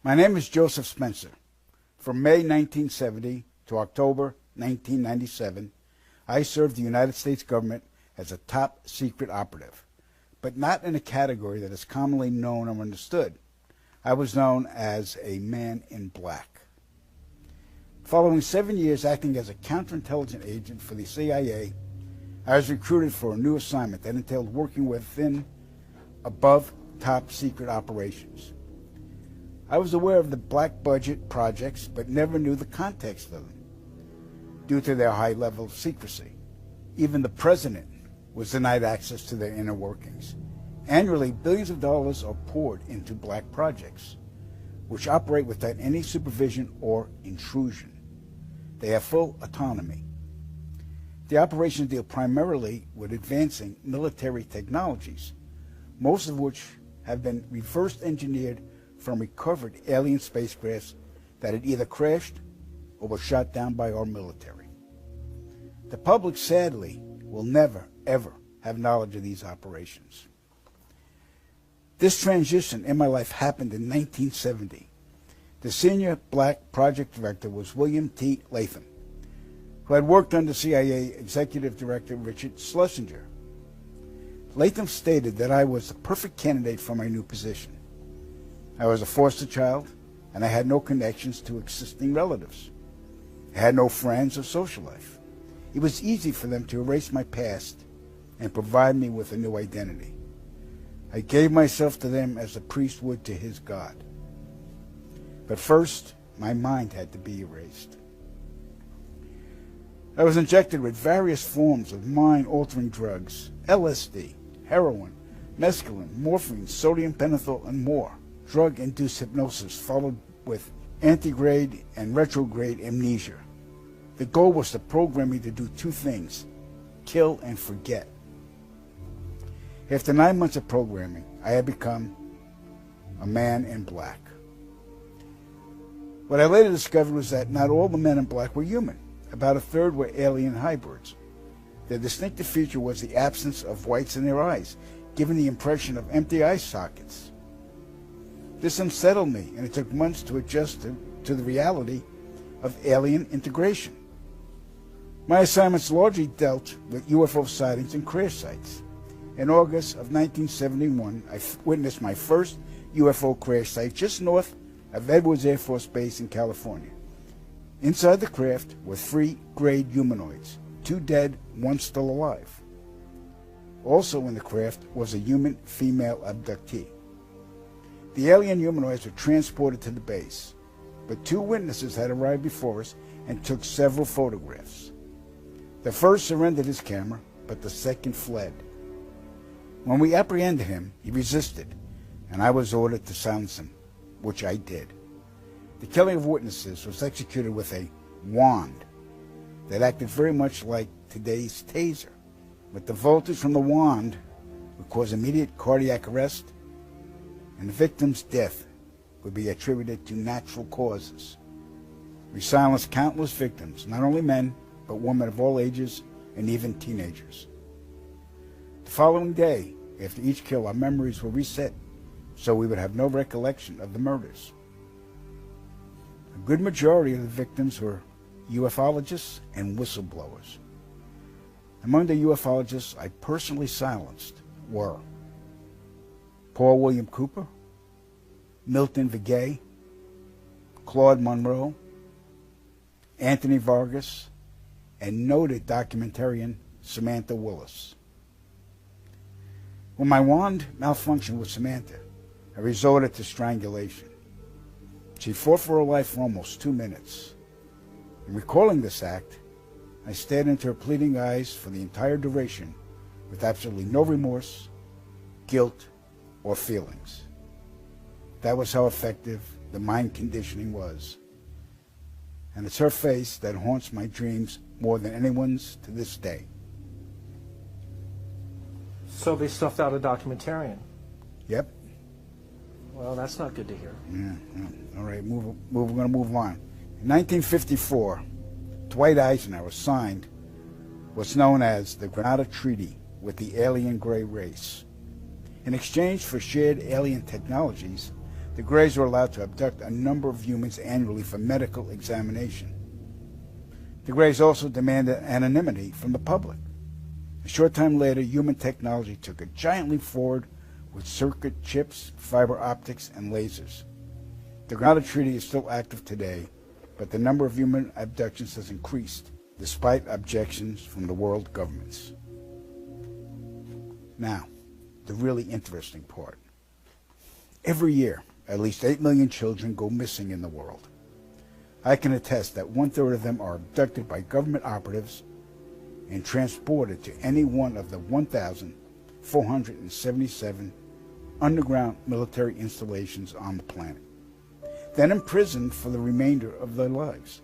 My name is Joseph Spencer. From May 1970 to October 1997, I served the United States government as a top secret operative, but not in a category that is commonly known or understood. I was known as a man in black. Following 7 years acting as a counterintelligence agent for the CIA, I was recruited for a new assignment that entailed working within above top secret operations. I was aware of the black budget projects, but never knew the context of them due to their high level of secrecy. Even the president was denied access to their inner workings. Annually, billions of dollars are poured into black projects, which operate without any supervision or intrusion. They have full autonomy. The operations deal primarily with advancing military technologies, most of which have been reverse engineered from recovered alien spacecrafts that had either crashed or were shot down by our military. The public, sadly, will never, ever have knowledge of these operations. This transition in my life happened in 1970. The senior black project director was William T. Latham, who had worked under CIA Executive Director Richard Schlesinger. Latham stated that I was the perfect candidate for my new position. I was a foster child, and I had no connections to existing relatives. I had no friends or social life. It was easy for them to erase my past and provide me with a new identity. I gave myself to them as a priest would to his God. But first, my mind had to be erased. I was injected with various forms of mind-altering drugs, LSD, heroin, mescaline, morphine, sodium pentothal, and more. Drug-induced hypnosis followed with antegrade and retrograde amnesia. The goal was to program me to do two things: kill and forget. After 9 months of programming, I had become a man in black. What I later discovered was that not all the men in black were human. About a third were alien hybrids. Their distinctive feature was the absence of whites in their eyes, giving the impression of empty eye sockets. This unsettled me, and it took months to adjust to the reality of alien integration. My assignments largely dealt with UFO sightings and crash sites. In August of 1971, I witnessed my first UFO crash site just north of Edwards Air Force Base in California. Inside the craft were 3 grayed humanoids, 2 dead, 1 still alive. Also in the craft was a human female abductee. The alien humanoids were transported to the base, but 2 witnesses had arrived before us and took several photographs. The first surrendered his camera, but the second fled. When we apprehended him, he resisted, and I was ordered to silence him, which I did. The killing of witnesses was executed with a wand that acted very much like today's taser, but the voltage from the wand would cause immediate cardiac arrest, and the victim's death would be attributed to natural causes. We silenced countless victims, not only men, but women of all ages and even teenagers. The following day, after each kill, our memories were reset, so we would have no recollection of the murders. A good majority of the victims were ufologists and whistleblowers. Among the ufologists I personally silenced were Paul William Cooper, Milton Vigay, Claude Monroe, Anthony Vargas, and noted documentarian Samantha Willis. When my wand malfunctioned with Samantha, I resorted to strangulation. She fought for her life for almost 2 minutes. In recalling this act, I stared into her pleading eyes for the entire duration with absolutely no remorse, guilt, or feelings. That was how effective the mind conditioning was. And it's her face that haunts my dreams more than anyone's to this day. So they stuffed out a documentarian. Yep. Well, that's not good to hear. Yeah. All right, we're going to move on. In 1954, Dwight Eisenhower signed what's known as the Granada Treaty with the alien gray race. In exchange for shared alien technologies, the Greys were allowed to abduct a number of humans annually for medical examination. The Greys also demanded anonymity from the public. A short time later, human technology took a giant leap forward with circuit chips, fiber optics, and lasers. The Carta Treaty is still active today, but the number of human abductions has increased, despite objections from the world governments. Now, the really interesting part. Every year, at least 8 million children go missing in the world. I can attest that 1/3 of them are abducted by government operatives and transported to any one of the 1,477 underground military installations on the planet, then imprisoned for the remainder of their lives.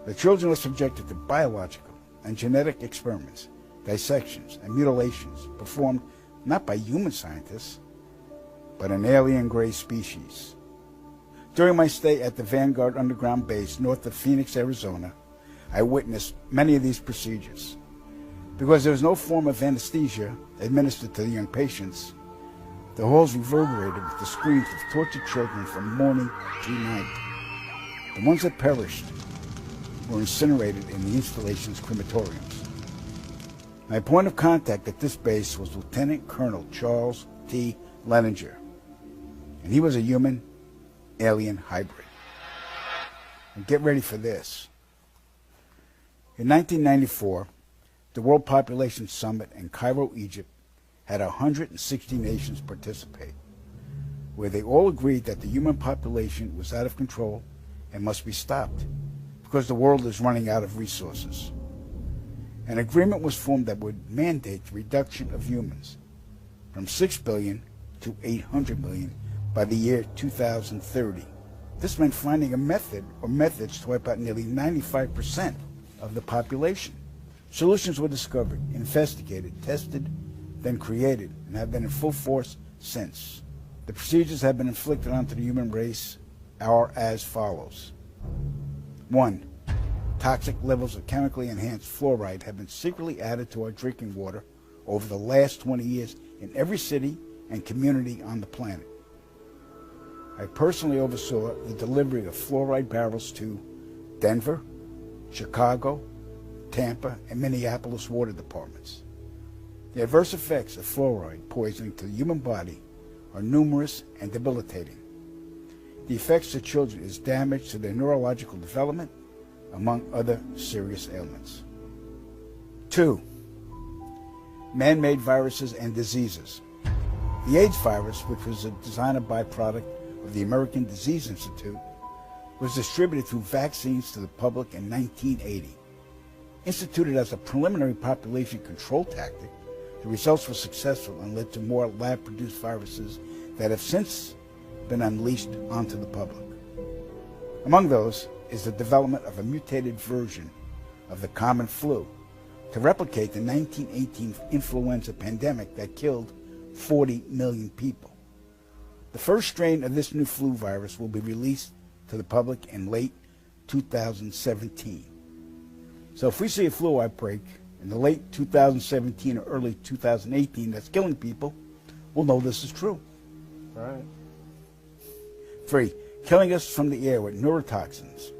The children are subjected to biological and genetic experiments, dissections, and mutilations performed not by human scientists, but an alien gray species. During my stay at the Vanguard Underground Base north of Phoenix, Arizona, I witnessed many of these procedures. Because there was no form of anesthesia administered to the young patients, the halls reverberated with the screams of tortured children from morning to night. The ones that perished were incinerated in the installation's crematoriums. My point of contact at this base was Lieutenant Colonel Charles T. Leninger, and he was a human-alien hybrid. And get ready for this. In 1994, the World Population Summit in Cairo, Egypt, had 160 nations participate, where they all agreed that the human population was out of control and must be stopped because the world is running out of resources. An agreement was formed that would mandate the reduction of humans from 6 billion to 800 million by the year 2030. This meant finding a method or methods to wipe out nearly 95% of the population. Solutions were discovered, investigated, tested, then created, and have been in full force since. The procedures have been inflicted onto the human race are as follows. 1. Toxic levels of chemically enhanced fluoride have been secretly added to our drinking water over the last 20 years in every city and community on the planet. I personally oversaw the delivery of fluoride barrels to Denver, Chicago, Tampa, and Minneapolis water departments. The adverse effects of fluoride poisoning to the human body are numerous and debilitating. The effects to children is damage to their neurological development, among other serious ailments. 2. Man-made viruses and diseases. The AIDS virus, which was a designer byproduct of the American Disease Institute, was distributed through vaccines to the public in 1980. Instituted as a preliminary population control tactic, the results were successful and led to more lab-produced viruses that have since been unleashed onto the public. Among those is the development of a mutated version of the common flu to replicate the 1918 influenza pandemic that killed 40 million people. The first strain of this new flu virus will be released to the public in late 2017. So if we see a flu outbreak in the late 2017 or early 2018 that's killing people, we'll know this is true. Right. 3. Killing us from the air with neurotoxins,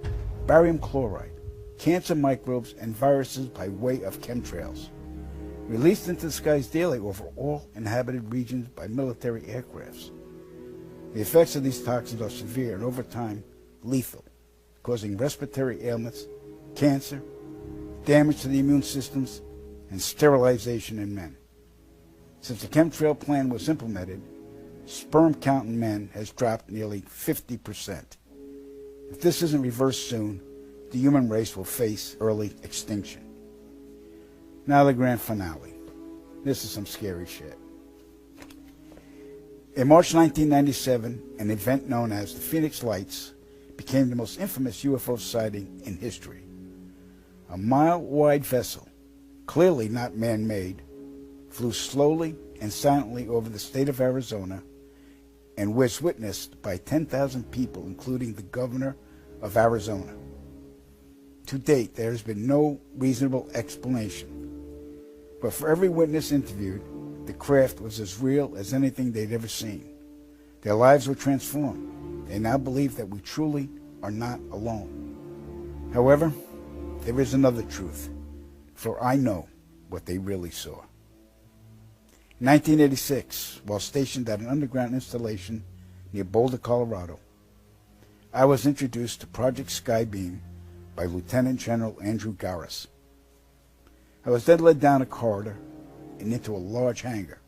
barium chloride, cancer microbes, and viruses by way of chemtrails, released into the skies daily over all inhabited regions by military aircrafts. The effects of these toxins are severe and over time lethal, causing respiratory ailments, cancer, damage to the immune systems, and sterilization in men. Since the chemtrail plan was implemented, sperm count in men has dropped nearly 50%. If this isn't reversed soon, the human race will face early extinction. Now the grand finale. This is some scary shit. In March 1997, an event known as the Phoenix Lights became the most infamous UFO sighting in history. A mile-wide vessel, clearly not man-made, flew slowly and silently over the state of Arizona and was witnessed by 10,000 people, including the governor of Arizona. To date, there has been no reasonable explanation, but for every witness interviewed, the craft was as real as anything they'd ever seen. Their lives were transformed. They now believe that we truly are not alone. However, there is another truth, for I know what they really saw. In 1986, while stationed at an underground installation near Boulder, Colorado, I was introduced to Project Skybeam by Lieutenant General Andrew Garris. I was then led down a corridor and into a large hangar,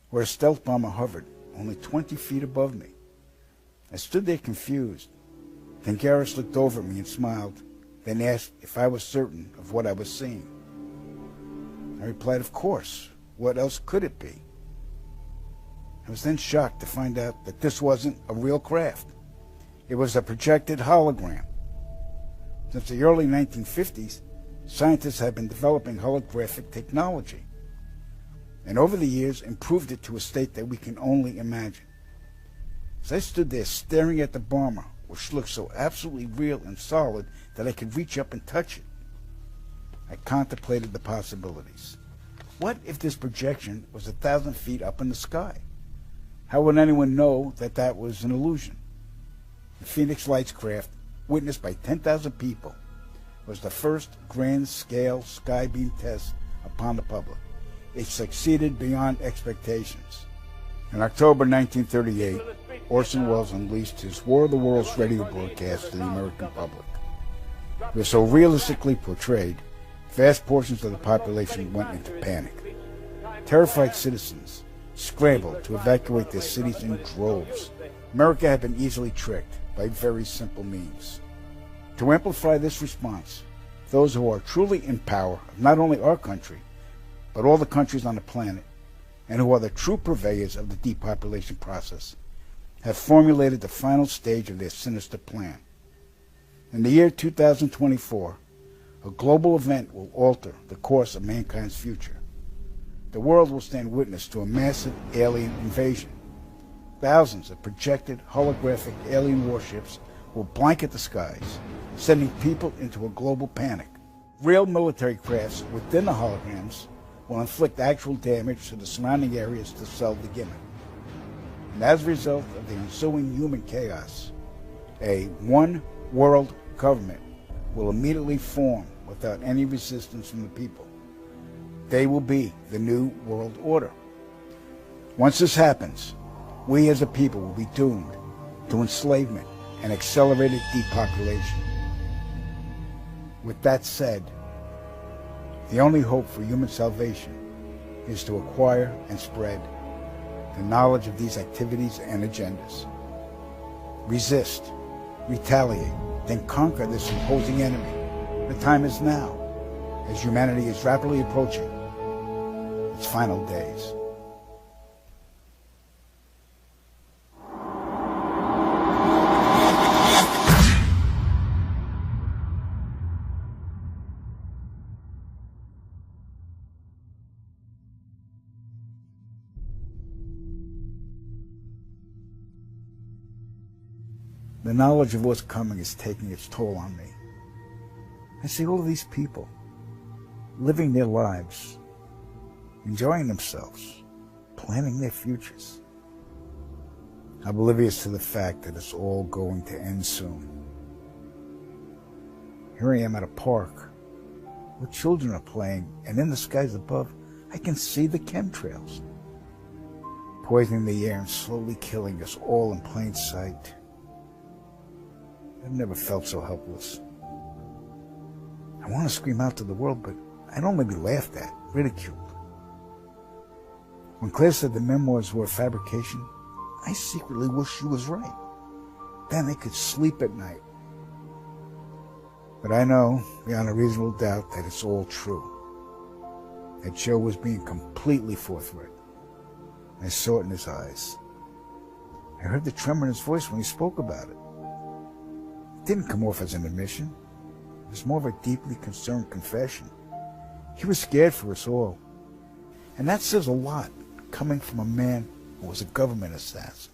where a stealth bomber hovered only 20 feet above me. I stood there confused. Then Garris looked over at me and smiled, then asked if I was certain of what I was seeing. I replied, of course. What else could it be? I was then shocked to find out that this wasn't a real craft. It was a projected hologram. Since the early 1950s, scientists have been developing holographic technology, and over the years improved it to a state that we can only imagine. As I stood there staring at the bomber, which looked so absolutely real and solid that I could reach up and touch it, I contemplated the possibilities. What if this projection was 1,000 feet up in the sky? How would anyone know that that was an illusion? The Phoenix Lights craft, witnessed by 10,000 people, was the first grand-scale skybeam test upon the public. It succeeded beyond expectations. In October 1938, Orson Welles unleashed his War of the Worlds radio broadcast to the American public. It was so realistically portrayed, vast portions of the population went into panic. Terrified citizens scrambled to evacuate their cities in droves. America had been easily tricked by very simple means. To amplify this response, those who are truly in power of not only our country, but all the countries on the planet, and who are the true purveyors of the depopulation process, have formulated the final stage of their sinister plan. In the year 2024, a global event will alter the course of mankind's future. The world will stand witness to a massive alien invasion. Thousands of projected holographic alien warships will blanket the skies, sending people into a global panic. Real military crafts within the holograms will inflict actual damage to the surrounding areas to sell the gimmick. And as a result of the ensuing human chaos, a one-world government will immediately form without any resistance from the people. They will be the new world order. Once this happens, we as a people will be doomed to enslavement and accelerated depopulation. With that said, the only hope for human salvation is to acquire and spread the knowledge of these activities and agendas. Resist, retaliate, then conquer this imposing enemy. The time is now, as humanity is rapidly approaching its final days. The knowledge of what's coming is taking its toll on me. I see all of these people living their lives, enjoying themselves, planning their futures, oblivious to the fact that it's all going to end soon. Here I am at a park where children are playing, and in the skies above, I can see the chemtrails, poisoning the air and slowly killing us all in plain sight. I've never felt so helpless. I want to scream out to the world, but I'd only be laughed at, ridiculed. When Claire said the memoirs were a fabrication, I secretly wished she was right. Then I could sleep at night. But I know, beyond a reasonable doubt, that it's all true. That Joe was being completely forthright. I saw it in his eyes. I heard the tremor in his voice when he spoke about it. It didn't come off as an admission. It was more of a deeply concerned confession. He was scared for us all. And that says a lot, coming from a man who was a government assassin.